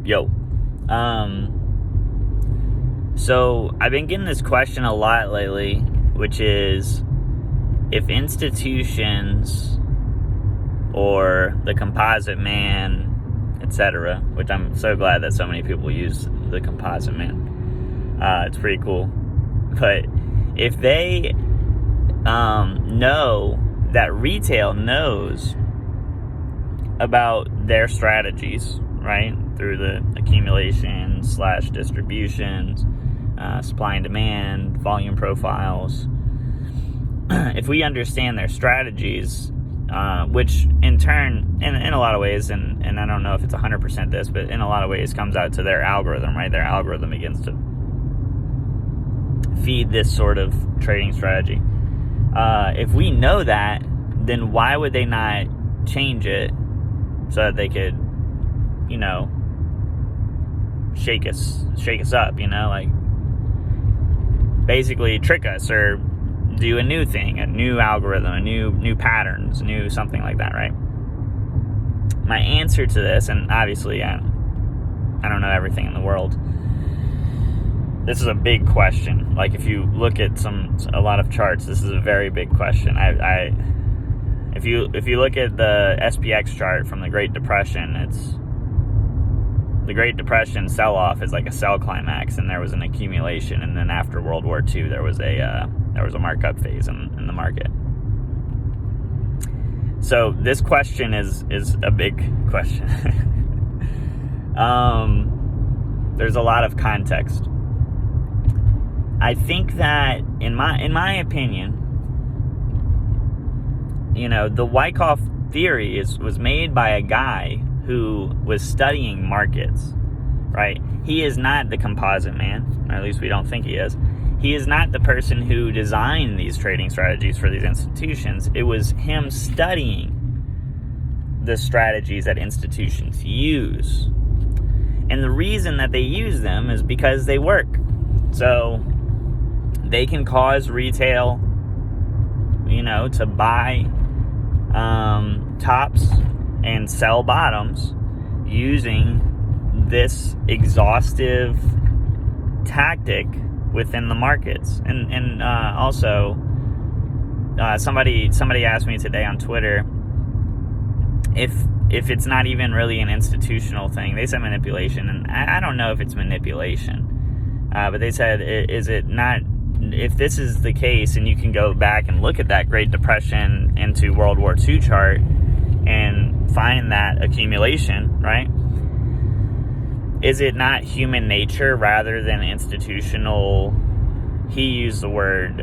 Yo. So I've been getting this question a lot lately, which is if institutions or the composite man, etc., which I'm so glad that so many people use the composite man. It's pretty cool. But if they know that retail knows about their strategies, right, through the accumulation / distributions, supply and demand, volume profiles, if we understand their strategies, which in turn, in a lot of ways, and I don't know if it's 100% this, but in a lot of ways comes out to their algorithm, right? Their algorithm begins to feed this sort of trading strategy. If we know that, then why would they not change it so that they could, shake us up, like basically trick us or do a new thing, a new algorithm, a new patterns, new something like that, right? My answer to this, and obviously I don't know everything in the world. This is a big question. Like if you look at a lot of charts, this is a very big question. If you look at the SPX chart from the Great Depression, the Great Depression sell-off is like a sell climax, and there was an accumulation, and then after World War II, there was a markup phase in the market. So this question is a big question. There's a lot of context. I think that in my opinion, the Wyckoff theory was made by a guy who was studying markets, right? He is not the composite man, or at least we don't think he is. He is not the person who designed these trading strategies for these institutions. It was him studying the strategies that institutions use. And the reason that they use them is because they work. So they can cause retail, to buy tops and sell bottoms using this exhaustive tactic within the markets. And also somebody asked me today on Twitter if it's not even really an institutional thing. They said manipulation, and I don't know if it's manipulation, but they said, is it not? If this is the case, and you can go back and look at that Great Depression into World War II chart and find that accumulation, right? Is it not human nature rather than institutional? He used the word,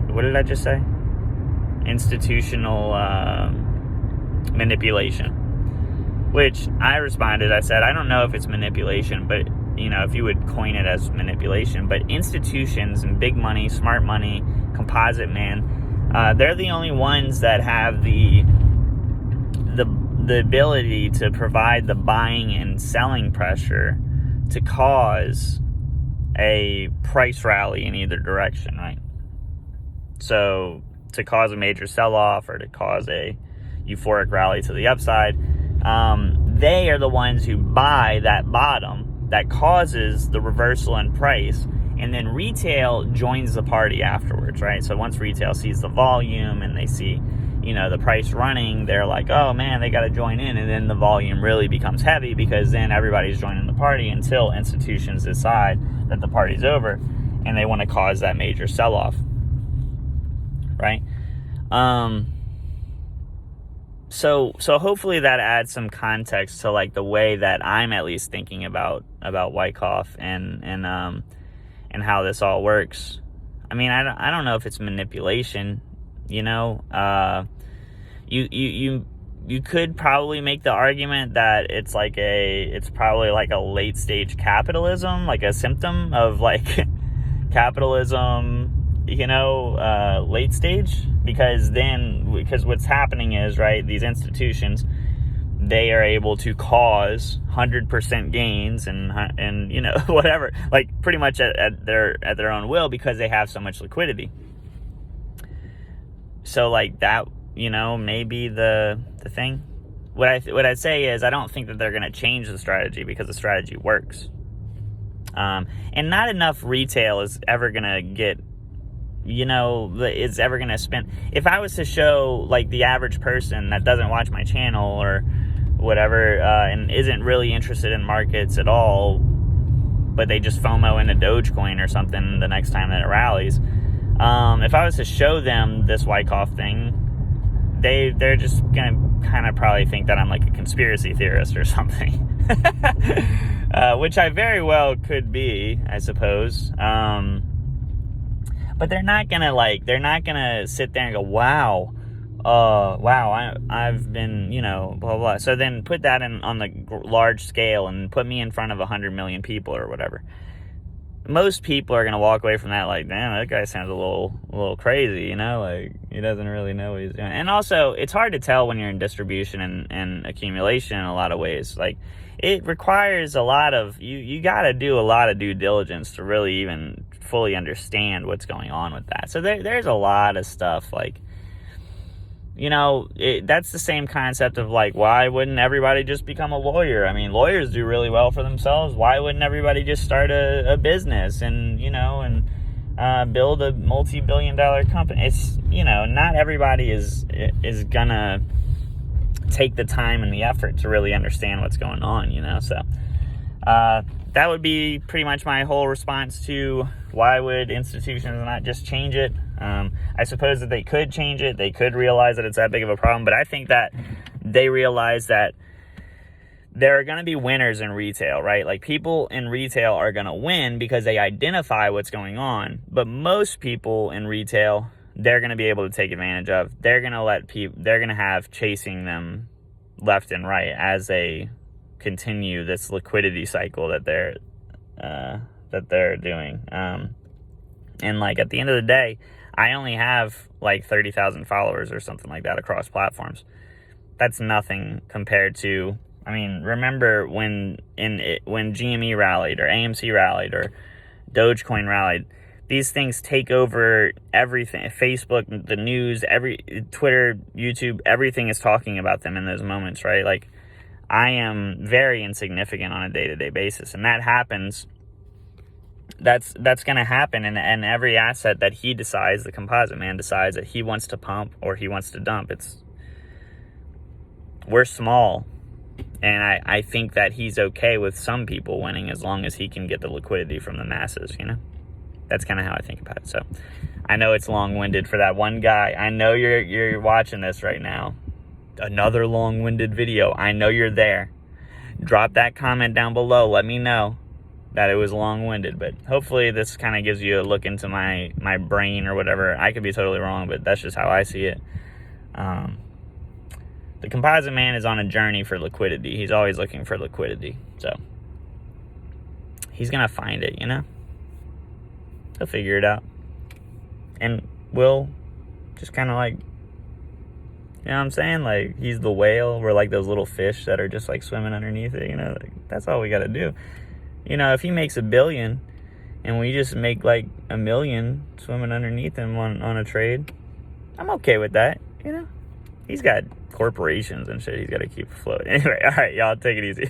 what did I just say? Institutional manipulation. Which I responded, I said, I don't know if it's manipulation, but if you would coin it as manipulation, but institutions and big money, smart money, composite man, they're the only ones that have the ability to provide the buying and selling pressure to cause a price rally in either direction, right? So to cause a major sell-off or to cause a euphoric rally to the upside, they are the ones who buy that bottom that causes the reversal in price, and then retail joins the party afterwards, right? So once retail sees the volume and they see, the price running, they're like, oh man, they got to join in, and then the volume really becomes heavy because then everybody's joining the party until institutions decide that the party's over and they want to cause that major sell-off, right? So hopefully that adds some context to like the way that I'm at least thinking about Wyckoff and how this all works. I mean, I don't know if it's manipulation, you could probably make the argument that it's probably like a late stage capitalism, like a symptom of like capitalism, late stage, because what's happening is, right, these institutions, they are able to cause 100% gains and whatever, like pretty much at their own will because they have so much liquidity. So like that, may be the thing. what I'd say is I don't think that they're going to change the strategy because the strategy works. And not enough retail is ever going to get, is ever going to spend. If I was to show like the average person that doesn't watch my channel or whatever, and isn't really interested in markets at all, but they just FOMO into Dogecoin or something the next time that it rallies, if I was to show them this Wyckoff thing, they're just gonna kind of probably think that I'm like a conspiracy theorist or something, which I very well could be, I suppose. But they're not gonna sit there and go, wow, I've been, blah, blah. So then put that on the large scale and put me in front of 100 million people or whatever. Most people are going to walk away from that like, damn, that guy sounds a little crazy, like he doesn't really know what he's doing. And also, it's hard to tell when you're in distribution and accumulation in a lot of ways. Like, it requires a lot of, you got to do a lot of due diligence to really even fully understand what's going on with that. So there's a lot of stuff like, that's the same concept of like, why wouldn't everybody just become a lawyer? I mean, lawyers do really well for themselves. Why wouldn't everybody just start a business and build a multi-billion-dollar company? It's, not everybody is gonna take the time and the effort to really understand what's going on, So that would be pretty much my whole response to why would institutions not just change it. I suppose that they could change it. They could realize that it's that big of a problem. But I think that they realize that there are going to be winners in retail, right? Like, people in retail are going to win because they identify what's going on. But most people in retail, they're going to be able to take advantage of. They're going to have chasing them left and right as they continue this liquidity cycle that they're doing. And like, at the end of the day, I only have like 30,000 followers or something like that across platforms. That's nothing compared to, remember when GME rallied or AMC rallied or Dogecoin rallied, these things take over everything. Facebook, the news, Twitter, YouTube, everything is talking about them in those moments, right? Like, I am very insignificant on a day-to-day basis, and that happens. That's going to happen in every asset that he decides, the composite man decides that he wants to pump or he wants to dump. We're small, and I think that he's okay with some people winning as long as he can get the liquidity from the masses, That's kind of how I think about it. So I know it's long-winded for that one guy. I know you're watching this right now. Another long-winded video. I know you're there. Drop that comment down below. Let me know that it was long-winded, but hopefully this kind of gives you a look into my brain or whatever. I could be totally wrong, but that's just how I see it. The composite man is on a journey for liquidity. He's always looking for liquidity, so he's gonna find it, He'll figure it out, and we'll just kind of like, you know what I'm saying? Like, he's the whale. We're like those little fish that are just like swimming underneath it, Like, that's all we got to do. If he makes $1 billion and we just make like $1 million swimming underneath him on a trade, I'm okay with that, He's got corporations and shit he's got to keep afloat. Anyway, all right, y'all, take it easy.